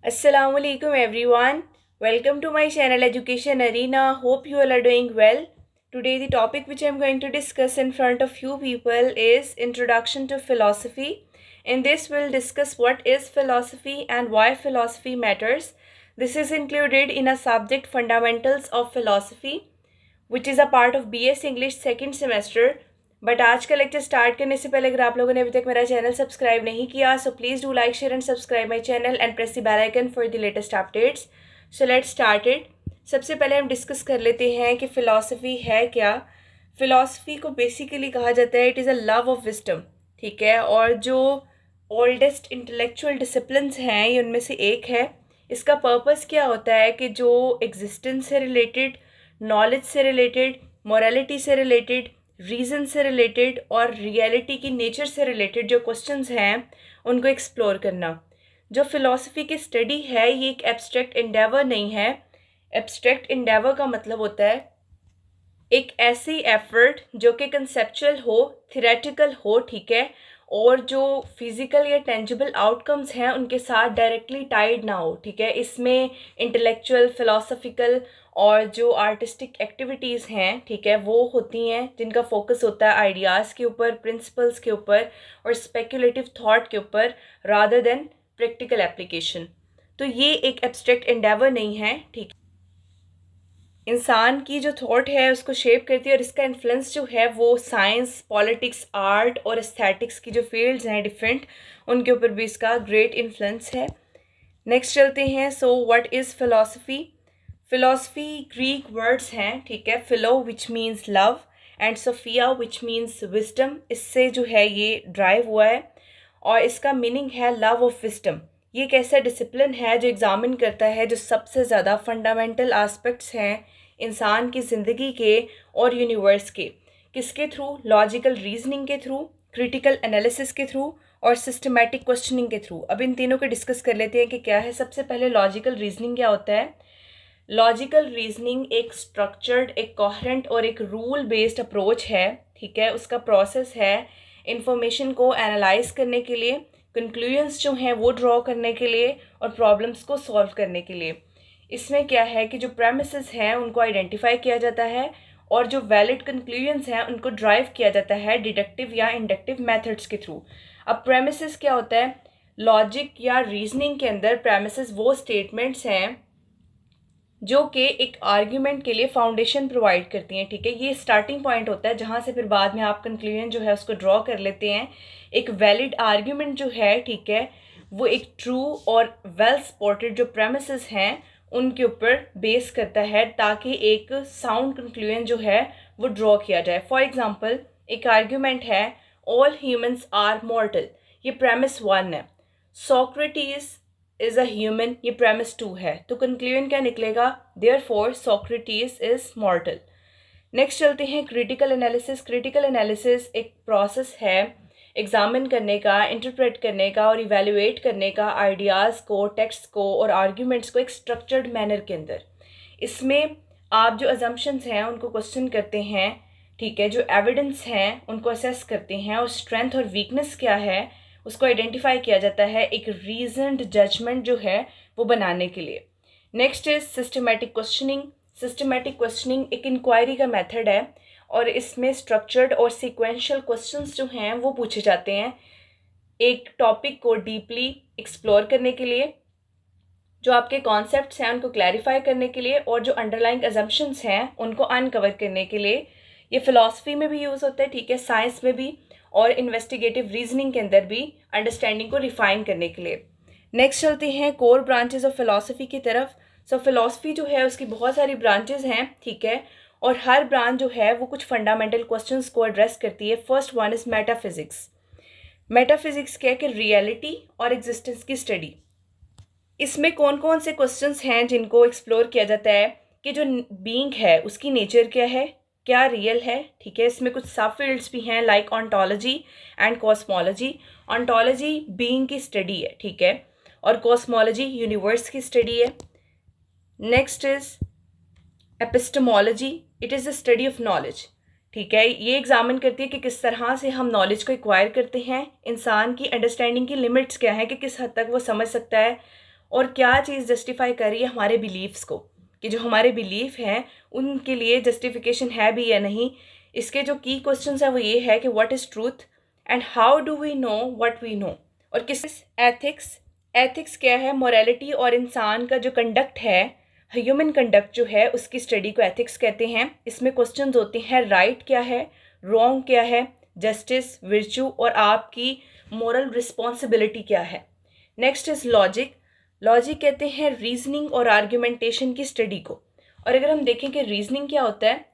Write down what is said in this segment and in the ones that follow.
Assalamualaikum everyone. Welcome to my channel Education Arena. Hope you all are doing well. Today the topic which I am going to discuss in front of you people is Introduction to Philosophy. In this we'll discuss what is philosophy and why philosophy matters. This is included in a subject Fundamentals of Philosophy which is a part of BS English second semester. But आज का lecture start करने से पहले अगर आप लोगों ने अभी तक मेरा चैनल सब्सक्राइब नहीं किया so please do like share and subscribe my channel and press the bell icon for the latest updates. So let's start it. सबसे पहले हम डिस्कस कर लेते हैं कि फ़िलासफ़ी है क्या. फ़िलासफ़ी को बेसिकली कहा जाता है it is a love of wisdom. ठीक है, और जो ओल्डेस्ट इंटेलेक्चुअल डिसिप्लिन्स हैं ये उनमें से एक है. इसका पर्पस क्या होता है कि जो एग्जिस्टेंस से रिलेटेड, नॉलेज से रिलेटेड, मोरालिटी से रिलेटेड, रीज़न से रिलेटेड और रियलिटी की नेचर से रिलेटेड जो क्वेश्चंस हैं उनको एक्सप्लोर करना. जो फ़िलासफ़ी की स्टडी है ये एक एब्स्ट्रैक्ट एंडेवर नहीं है. एब्स्ट्रैक्ट एंडेवर का मतलब होता है एक ऐसी एफर्ट जो कि कंसेप्चुअल हो, थियोरेटिकल हो, ठीक है, और जो फिज़िकल या टेंजिबल आउटकम्स हैं उनके साथ डायरेक्टली टाइड ना हो. ठीक है, इसमें इंटेलेक्चुअल, फ़िलासफ़िकल और जो आर्टिस्टिक एक्टिविटीज़ हैं, ठीक है, वो होती हैं जिनका फोकस होता है आइडियाज़ के ऊपर, प्रिंसिपल्स के ऊपर और स्पेकुलेटिव थॉट के ऊपर रादर देन प्रैक्टिकल एप्लीकेशन. तो ये एक एब्स्ट्रैक्ट एंडेवर नहीं है. ठीक, इंसान की जो थॉट है उसको शेप करती है और इसका इन्फ्लुएंस जो है वो साइंस, पॉलिटिक्स, आर्ट और एस्थेटिक्स की जो फील्ड्स हैं डिफरेंट, उनके ऊपर भी इसका ग्रेट इन्फ्लुएंस है. नेक्स्ट चलते हैं. So what is philosophy. Philosophy Greek words हैं, ठीक है. Philo which means love and Sophia which means wisdom. इससे जो है ये ड्राइव हुआ है और इसका मीनिंग है लव ऑफ विजडम. ये एक ऐसा डिसिप्लिन है जो एग्ज़ामिन करता है जो सबसे ज़्यादा फंडामेंटल आस्पेक्ट्स हैं इंसान की ज़िंदगी के और यूनिवर्स के. किसके थ्रू? लॉजिकल रीजनिंग के थ्रू, क्रिटिकल एनालिसिस के थ्रू और सिस्टमैटिक क्वेश्चनिंग के थ्रू. अब इन तीनों को डिस्कस कर लेते हैं कि क्या है. सबसे पहले लॉजिकल रीजनिंग क्या होता है. लॉजिकल रीजनिंग एक स्ट्रक्चर्ड, एक कोहेरेंट और एक रूल बेस्ड अप्रोच है. ठीक है, उसका प्रोसेस है इंफॉर्मेशन को एनालाइज करने के लिए, कंक्लूजन्स जो हैं वो ड्रॉ करने के लिए और प्रॉब्लम्स को सॉल्व करने के लिए. इसमें क्या है कि जो प्रेमिसेस हैं उनको आइडेंटिफाई किया जाता है और जो वैलिड कंक्लूजन्स हैं उनको ड्राइव किया जाता है डिडक्टिव या इंडक्टिव मेथड्स के थ्रू. अब प्रेमिसेस क्या होता है. लॉजिक या रीजनिंग के अंदर प्रेमिसेस वो स्टेटमेंट्स हैं जो कि एक आर्ग्यूमेंट के लिए फाउंडेशन प्रोवाइड करती हैं. ठीक है, ये स्टार्टिंग पॉइंट होता है जहाँ से फिर बाद में आप कंक्लूजन जो है उसको ड्रॉ कर लेते हैं. एक वैलिड आर्ग्यूमेंट जो है, ठीक है, वो एक ट्रू और वेल सपोर्टेड जो प्रेमिसेस हैं उनके ऊपर बेस करता है ताकि एक साउंड कंक्लूजन जो है वो ड्रॉ किया जाए. फॉर एग्जांपल एक आर्ग्यूमेंट है ऑल ह्यूमंस आर मॉर्टल. ये प्रेमिस 1 है. सोक्रेटिस इज़ अ ह्यूमन, ये प्रेमिस 2 है. तो कंक्लूजन क्या निकलेगा. Therefore Socrates is मॉर्टल. नेक्स्ट चलते हैं क्रिटिकल एनालिसिस. क्रिटिकल एनालिसिस एक प्रोसेस है एग्जामिन करने का, इंटरप्रेट करने का और इवेल्युएट करने का आइडियाज़ को, टेक्स्ट को और आर्ग्यूमेंट्स को एक स्ट्रक्चर्ड मैनर के अंदर. इसमें आप जो अजम्पशंस हैं उनको क्वेश्चन करते हैं. ठीक है, जो एविडेंस हैं उनको असेस करते हैं और स्ट्रेंथ और वीकनेस क्या है उसको आइडेंटिफाई किया जाता है एक रीजनड जजमेंट जो है वो बनाने के लिए. Next is systematic questioning. Systematic questioning एक इंक्वायरी का मेथड है और इसमें स्ट्रक्चर्ड और सीक्वेंशियल क्वेश्चंस जो हैं वो पूछे जाते हैं एक टॉपिक को डीपली एक्सप्लोर करने के लिए, जो आपके कॉन्सेप्ट्स हैं उनको क्लैरिफाई करने के लिए और जो अंडरलाइंग अजम्पशंस हैं उनको अनकवर करने के लिए. ये फ़िलासफ़ी में भी यूज़ होता है, ठीक है, साइंस में भी और इन्वेस्टिगेटिव रीजनिंग के अंदर भी अंडरस्टैंडिंग को रिफ़ाइन करने के लिए. नेक्स्ट चलते हैं कोर ब्रांचेस ऑफ फ़िलासफ़ी की तरफ. सो फ़िलासफ़ी जो है उसकी बहुत सारी ब्रांचेस हैं, ठीक है, और हर ब्रांच जो है वो कुछ फंडामेंटल क्वेश्चंस को एड्रेस करती है. First one is metaphysics. Metaphysics क्या है कि रियलिटी और एग्जिस्टेंस की स्टडी. इसमें कौन कौन से क्वेश्चंस हैं जिनको एक्सप्लोर किया जाता है कि जो बीइंग है उसकी नेचर क्या है, क्या रियल है. ठीक है, इसमें कुछ सब फील्ड्स भी हैं like ontology and cosmology. Ontology being की स्टडी है, ठीक है, और कॉस्मोलॉजी यूनिवर्स की स्टडी है. Next is epistemology. It is the study of knowledge. ठीक है, ये एग्जामिन करती है कि किस तरह से हम नॉलेज को एक्वायर करते हैं, इंसान की अंडरस्टैंडिंग की लिमिट्स क्या हैं कि किस हद तक वो समझ सकता है और क्या चीज़ जस्टिफाई कर रही है हमारे बिलीव्स को, कि जो हमारे बिलीफ हैं उनके लिए जस्टिफिकेशन है भी या नहीं। इसके जो की क्वेश्चंस हैं वो ये है कि what is truth and how do we know what we know, और किस एथिक्स, एथिक्स क्या है, मोरालिटी और इंसान का जो कंडक्ट है, ह्यूमन कंडक्ट जो है उसकी स्टडी को एथिक्स कहते हैं। इसमें क्वेश्चंस होते हैं राइट क्या है, रॉन्ग क्या है, जस्टिस, विर्चू और आपकी मोरल रिस्पॉन्सिबिलिटी क्या है। नेक्स्ट इज लॉजिक, लॉजिक कहते हैं रीजनिंग और आर्ग्यूमेंटेशन की स्टडी को। और अगर हम देखें कि रीजनिंग क्या होता है,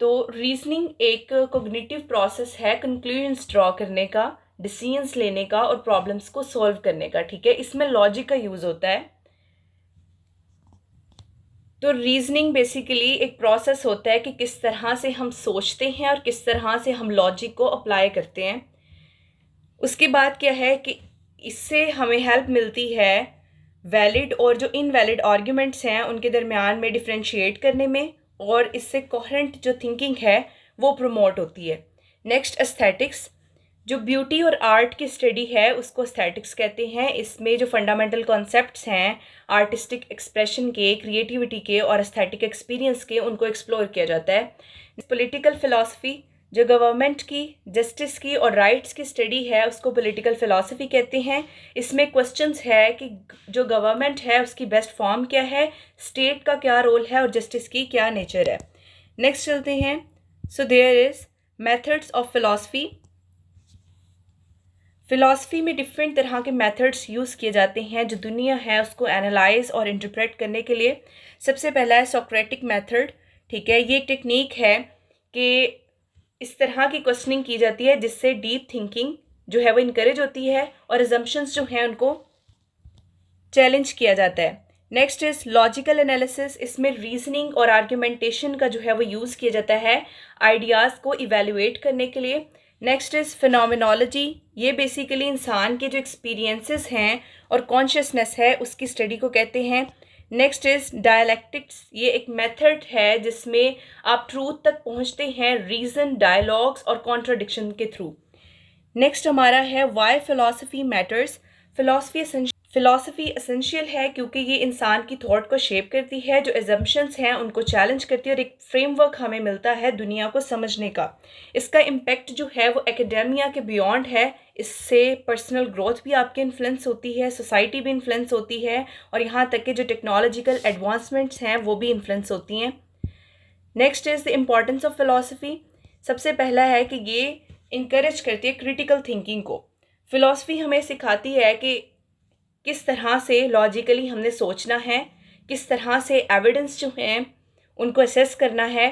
तो रीजनिंग एक कोग्निटिव प्रोसेस है कंक्लूजन्स ड्रॉ करने का, डिसीजंस लेने का और प्रॉब्लम्स को सॉल्व करने का, ठीक है। इसमें लॉजिक का यूज़ होता है। तो रीजनिंग बेसिकली एक प्रोसेस होता है कि किस तरह से हम सोचते हैं और किस तरह से हम लॉजिक को अप्लाई करते हैं। उसके बाद क्या है कि इससे हमें हेल्प मिलती है वैलिड और जो इनवैलिड आर्ग्यूमेंट्स हैं उनके दरमियान में डिफरेंशिएट करने में, और इससे कोहेरेंट जो थिंकिंग है वो प्रमोट होती है। नेक्स्ट एस्थेटिक्स, जो ब्यूटी और आर्ट की स्टडी है उसको एस्थेटिक्स कहते हैं। इसमें जो फंडामेंटल कॉन्सेप्ट्स हैं आर्टिस्टिक एक्सप्रेशन के, क्रिएटिविटी के और एस्थेटिक एक्सपीरियंस के, उनको एक्सप्लोर किया जाता है। पॉलिटिकल फ़िलासफ़ी, जो गवर्नमेंट की, जस्टिस की और राइट्स की स्टडी है उसको पॉलिटिकल फ़िलासफ़ी कहते हैं। इसमें क्वेश्चंस है कि जो गवर्नमेंट है उसकी बेस्ट फॉर्म क्या है, स्टेट का क्या रोल है और जस्टिस की क्या नेचर है। नेक्स्ट चलते हैं। So there is methods of philosophy. Philosophy में डिफरेंट तरह के मेथड्स यूज़ किए जाते हैं जो दुनिया है उसको एनालाइज और इंटरप्रेट करने के लिए। सबसे पहला है सोक्रेटिक मेथड, ठीक है। ये एक टेक्निक है कि इस तरह की क्वेश्चनिंग की जाती है जिससे डीप थिंकिंग जो है वो इनकरेज होती है और अजम्पशंस जो हैं उनको चैलेंज किया जाता है। नेक्स्ट इज़ लॉजिकल एनालिसिस, इसमें रीजनिंग और आर्ग्यूमेंटेशन का जो है वो यूज़ किया जाता है आइडियाज़ को इवेलुएट करने के लिए। नेक्स्ट इज़ फिनोमिनोलॉजी, ये बेसिकली इंसान के जो एक्सपीरियंसेस हैं और कॉन्शियसनेस है उसकी स्टडी को कहते हैं। नेक्स्ट इज़ डायलैक्टिक्स, ये एक मेथड है जिसमें आप ट्रूथ तक पहुंचते हैं रीज़न, डायलॉग्स और कॉन्ट्रडिक्शन के थ्रू। नेक्स्ट हमारा है why philosophy matters. Philosophy essential है क्योंकि ये इंसान की थॉट को शेप करती है, जो एजम्पशंस हैं उनको चैलेंज करती है और एक फ्रेमवर्क हमें मिलता है दुनिया को समझने का। इसका इम्पेक्ट जो है वो एकेडेमिया के बियॉन्ड है। इससे पर्सनल ग्रोथ भी आपकी इन्फ्लुएंस होती है, सोसाइटी भी इन्फ्लुएंस होती है और यहाँ तक कि जो टेक्नोलॉजिकल एडवांसमेंट्स हैं वो भी इन्फ्लुएंस होती हैं। Next is the importance of philosophy. सबसे पहला है कि ये इंकरेज करती है क्रिटिकल थिंकिंग को। फ़िलासफ़ी हमें सिखाती है कि किस तरह से लॉजिकली हमने सोचना है, किस तरह से एविडेंस जो हैं उनको असेस करना है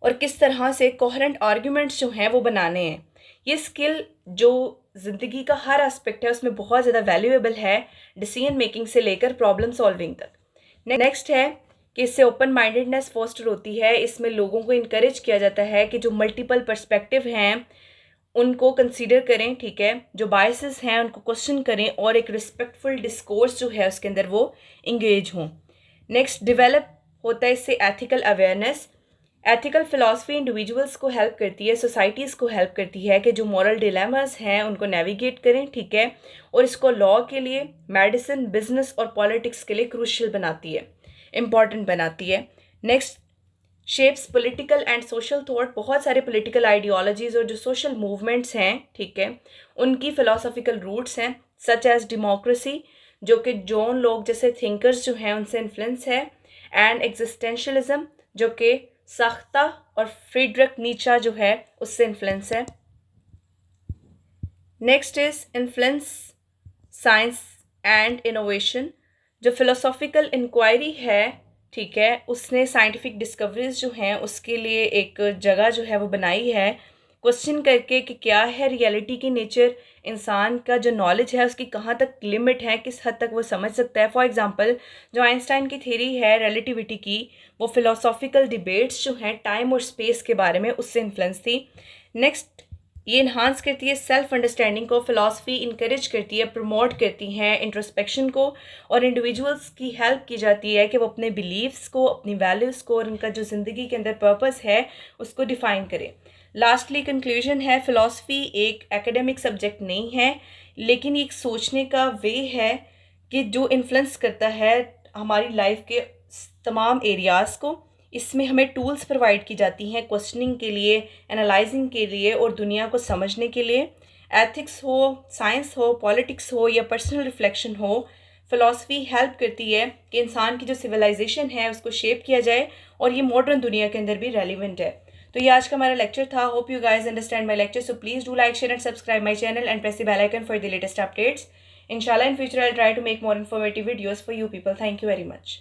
और किस तरह से कोहेरेंट आर्ग्यूमेंट्स जो हैं वो बनाने हैं। ये स्किल जो ज़िंदगी का हर एस्पेक्ट है उसमें बहुत ज़्यादा वैल्यूएबल है, डिसीजन मेकिंग से लेकर प्रॉब्लम सॉल्विंग तक। नेक्स्ट है कि इससे ओपन माइंडेडनेस फोस्टर होती है। इसमें लोगों को इनकरेज किया जाता है कि जो मल्टीपल पर्सपेक्टिव हैं उनको कंसीडर करें, ठीक है। जो बायसेस हैं उनको क्वेश्चन करें और एक रिस्पेक्टफुल डिस्कोर्स जो है उसके अंदर वो इंगेज हों। नेक्स्ट डेवलप होता है इससे ethical awareness. Ethical philosophy individuals को हेल्प करती है, सोसाइटीज़ को हेल्प करती है कि जो मॉरल डिलेमास हैं उनको नेविगेट करें, ठीक है। और इसको लॉ के लिए, मेडिसिन, बिजनेस और पॉलिटिक्स के लिए क्रूशियल बनाती है, इम्पॉर्टेंट बनाती है। Next shapes political and social thought. बहुत सारे पॉलिटिकल आइडियोलॉजीज़ और जो सोशल मूवमेंट्स हैं, ठीक है, उनकी फ़िलासफ़िकल रूट्स हैं सच एज़ डेमोक्रेसी, जो कि जॉन लॉक जैसे थिंकर्स जो हैं उनसे इन्फ्लुएंस है, एंड एग्जिस्टेंशलिज्म जो कि साख्ता और फ्रीडरिक नीचा जो है उससे इन्फ्लुएंस है। Next is influence science and innovation. जो फ़िलोसॉफिकल इंक्वायरी है, ठीक है, उसने साइंटिफिक डिस्कवरीज जो हैं उसके लिए एक जगह जो है वो बनाई है, क्वेश्चन करके कि क्या है रियलिटी की नेचर, इंसान का जो नॉलेज है उसकी कहाँ तक लिमिट है, किस हद तक वो समझ सकता है। फॉर एग्जांपल जो आइंस्टाइन की थ्योरी है रिलेटिविटी की, वो फ़िलोसॉफिकल डिबेट्स जो हैं टाइम और स्पेस के बारे में उससे इन्फ्लुएंस थी। नेक्स्ट ये इन्हांस करती है सेल्फ अंडरस्टैंडिंग को। फ़िलासफ़ी इंकरेज करती है, प्रमोट करती हैं इंट्रोस्पेक्शन को, और इंडिविजुअल्स की हेल्प की जाती है कि वो अपने बिलीव्स को, अपनी वैल्यूज़ को और उनका जो ज़िंदगी के अंदर पर्पस है उसको डिफ़ाइन करें। लास्टली कंक्लूजन है, फ़िलासफ़ी एक एकेडमिक सब्जेक्ट नहीं है, लेकिन एक सोचने का वे है कि जो इन्फ्लुएंस करता है हमारी लाइफ के तमाम एरियाज़ को। इसमें हमें टूल्स प्रोवाइड की जाती हैं क्वेश्चनिंग के लिए, एनालाइजिंग के लिए और दुनिया को समझने के लिए। एथिक्स हो, साइंस हो, पॉलिटिक्स हो या पर्सनल रिफ्लेक्शन हो, फ़िलासफ़ी हेल्प करती है कि इंसान की जो सिविलाइजेशन है उसको शेप किया जाए और ये मॉडर्न दुनिया के अंदर भी रेलिवेंट है। तो ये आज का हमारा लेक्चर था। Hope you guys understand my lecture, so please do like, share and subscribe my channel and press the bell icon for the latest updates. Inshallah, in future, I'll try to make more informative videos for you people. Thank you very much.